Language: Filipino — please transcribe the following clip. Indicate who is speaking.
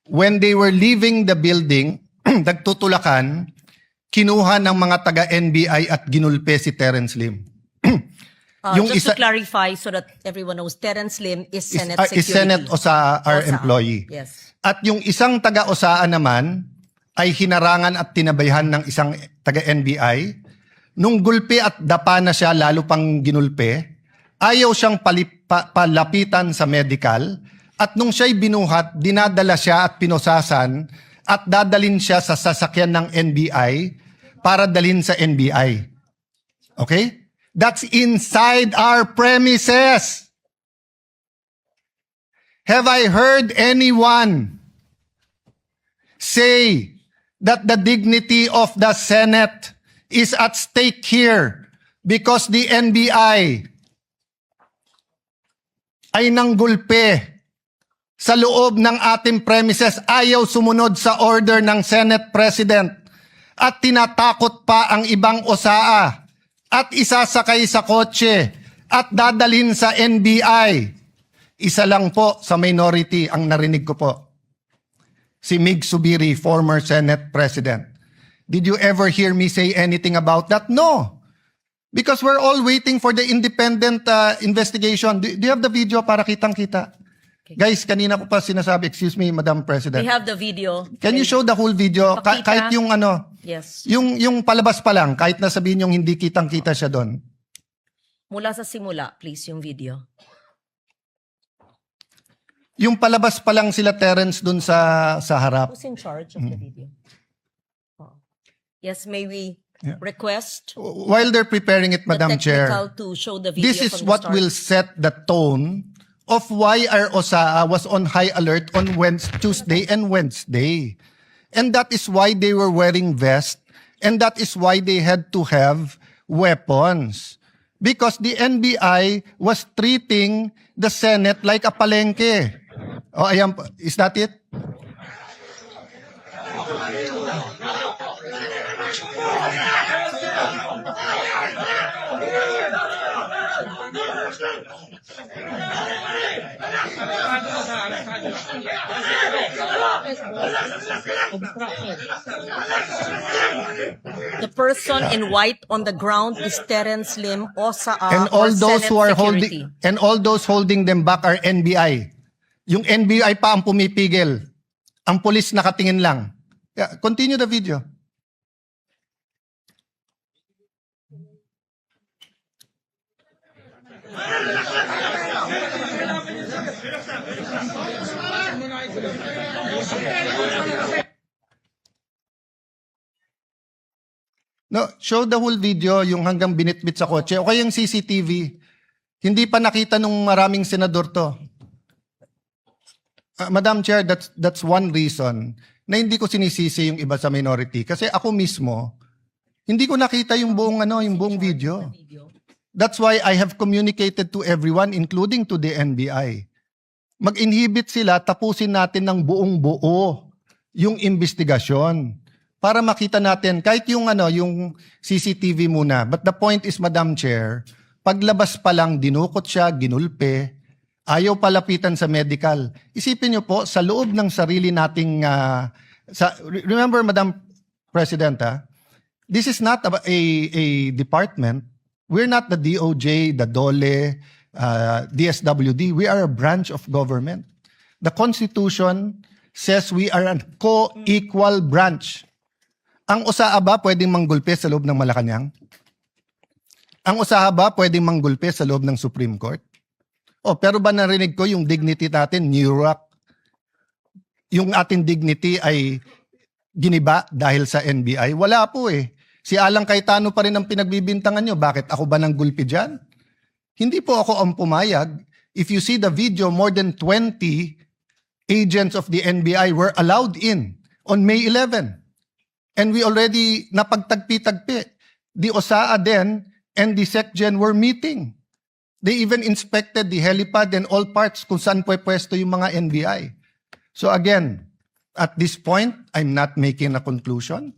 Speaker 1: when they were leaving the building, nagtutulakan, kinuha ng mga taga-NBI at ginulpe si Terence Lim.
Speaker 2: Just to clarify so that everyone knows, Terence Lim is Senate Security.
Speaker 1: Is Senate Osaa, our
Speaker 2: Osaa.
Speaker 1: employee.
Speaker 2: Yes.
Speaker 1: At yung isang taga-Osaa naman ay hinarangan at tinabayhan ng isang taga-NBI. Nung gulpe at dapa na siya, lalo pang ginulpe, ayaw siyang palapitan sa medical. At nung siya'y binuhat, dinadala siya at pinosasan at dadalin siya sa sasakyan ng NBI para dalhin sa NBI. Okay? That's inside our premises. Have I heard anyone say that the dignity of the Senate is at stake here because the NBI ay nanggulpe sa loob ng ating premises, ayaw sumunod sa order ng Senate President at tinatakot pa ang ibang Osaa at isasakay sa kotse at dadalhin sa NBI. Isa lang po sa minority ang narinig ko po. Si Mig Subiri, former Senate President. Did you ever hear me say anything about that? No. Because we're all waiting for the independent investigation. Do you have the video para kitang-kita? Okay. Guys, kanina ko pa sinasabi, excuse me, Madam President.
Speaker 2: We have the video.
Speaker 1: Can you show the whole video?
Speaker 2: Pakita.
Speaker 1: Kahit yung ano,
Speaker 2: Yes.
Speaker 1: yung palabas pa lang, kahit na sabihin yung hindi kitang-kita siya doon.
Speaker 2: Mula sa simula, please, yung video.
Speaker 1: Yung palabas pa lang sila Terence doon sa harap.
Speaker 2: Who's in charge of the video? Oh. Yes, may we request
Speaker 1: While they're preparing it, Madam
Speaker 2: the
Speaker 1: Chair,
Speaker 2: technical to show the video
Speaker 1: this is
Speaker 2: from the
Speaker 1: what
Speaker 2: start.
Speaker 1: will set the tone of why our Osaa was on high alert on Tuesday and Wednesday. And that is why they were wearing vests, and that is why they had to have weapons. Because the NBI was treating the Senate like a palengke. Oh, ayan, is that it?
Speaker 2: The person in white on the ground is Terence Lim, Osaa,
Speaker 1: And
Speaker 2: or
Speaker 1: all those
Speaker 2: Senate
Speaker 1: who are
Speaker 2: Security.
Speaker 1: holding them back are NBI. Yung NBI pa ang pumipigil. Ang pulis nakatingin lang. Yeah, continue the video. No, show the whole video, yung hanggang binitbit sa kotse. O kaya yung CCTV. Hindi pa nakita nung maraming senador to. Madam Chair, that's one reason na hindi ko sinisisi yung iba sa minority. Kasi ako mismo, hindi ko nakita yung buong, yung buong video. That's why I have communicated to everyone, including to the NBI. Mag-inhibit sila, tapusin natin ng buong buo yung investigasyon. Para makita natin, kahit yung yung CCTV muna. But the point is, Madam Chair, paglabas pa lang, dinukot siya, ginulpe, ayaw palapitan sa medical. Isipin niyo po, sa loob ng sarili nating, remember, Madam President, this is not a department. We're not the DOJ, the DOLE, DSWD. We are a branch of government. The Constitution says we are a co-equal branch. Ang Osaa ba pwedeng manggulpe sa loob ng Malacanang? Ang Osaa ba pwedeng manggulpe sa loob ng Supreme Court? Pero ba narinig ko yung dignity natin, New York? Yung ating dignity ay giniba dahil sa NBI? Wala po eh. Si Alang Cayetano pa rin ang pinagbibintangan nyo. Bakit ako ba nang gulpi dyan? Hindi po ako ang pumayag. If you see the video, more than 20 agents of the NBI were allowed in on May 11. And we already napagtagpi-tagpi. The Osaa then and the SecGen were meeting. They even inspected the helipad and all parts kung saan pwesto yung mga NBI. So again, at this point, I'm not making a conclusion.